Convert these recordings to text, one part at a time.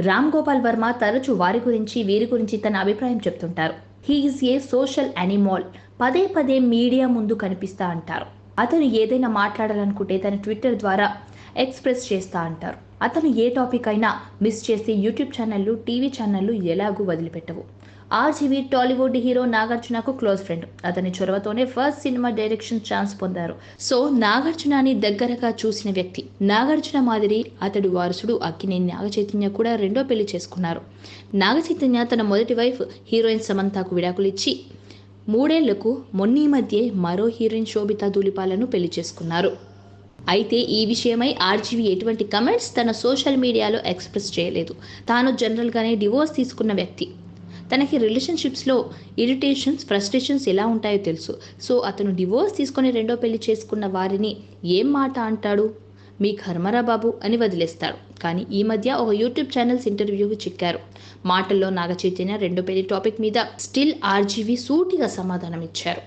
రామ్ గోపాల్ వర్మ తరచూ వీరి గురించి తన అభిప్రాయం చెప్తుంటారు. He is a social animal. పదే పదే మీడియా ముందు కనిపిస్తా అంటారు. అతను ఏదైనా మాట్లాడాలనుకుంటే తన ట్విట్టర్ ద్వారా ఎక్స్ప్రెస్ చేస్తా అంటారు. అతను ఏ టాపిక్ అయినా మిస్ చేసి యూట్యూబ్ ఛానళ్లు, టీవీ ఛానళ్లు ఎలాగూ వదిలిపెట్టవు. ఆర్జీవి టాలీవుడ్ హీరో నాగార్జునకు క్లోజ్ ఫ్రెండ్. అతని చొరవతోనే ఫస్ట్ సినిమా డైరెక్షన్ ఛాన్స్ పొందారు. సో నాగార్జునని దగ్గరగా చూసిన వ్యక్తి. నాగార్జున మాదిరి అతడు వారసుడు అక్కినేని నాగచైతన్య కూడా రెండో పెళ్లి చేసుకున్నారు. నాగచైతన్య తన మొదటి వైఫ్ హీరోయిన్ సమంతకు విడాకులు ఇచ్చి 3 ఏళ్లకు మొన్నీ మధ్యే మరో హీరోయిన్ శోభితా ధూళిపాలను పెళ్లి చేసుకున్నారు. అయితే ఈ విషయమై ఆర్జీవి ఎటువంటి కమెంట్స్ తన సోషల్ మీడియాలో ఎక్స్ప్రెస్ చేయలేదు. తాను జనరల్గానే డివోర్స్ తీసుకున్న వ్యక్తి. తనకి రిలేషన్షిప్స్లో ఇరిటేషన్స్, ఫ్రస్ట్రేషన్స్ ఎలా ఉంటాయో తెలుసు. సో అతను డివోర్స్ తీసుకొని రెండో పెళ్లి చేసుకున్న వారిని ఏం మాట అంటాడు, మీ కర్మరా బాబు అని వదిలేస్తాడు. కానీ ఈ మధ్య ఒక యూట్యూబ్ ఛానల్స్ ఇంటర్వ్యూకి చిక్కారు. మాటల్లో నాగచైతన్య రెండో పెళ్లి టాపిక్ మీద స్టిల్ ఆర్జీవి సూటిగా సమాధానం ఇచ్చారు.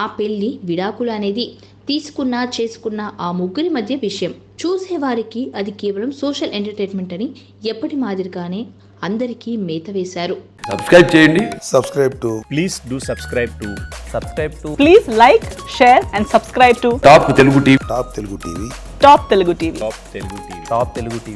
ఆ పెళ్లి విడాకులు అనేది తీసుకున్నా చేసుకున్న ఆ ముగ్గురి మధ్య విషయం. చూసేవారికి అది కేవలం సోషల్ ఎంటర్టైన్మెంట్ అని ఎప్పటి మాదిరిగానే అందరికీ మేత వేశారు. సబ్స్క్రైబ్ చేయండి. Please do subscribe to. Please like, share and subscribe to top Telugu TV. Top Telugu TV. Top Telugu TV.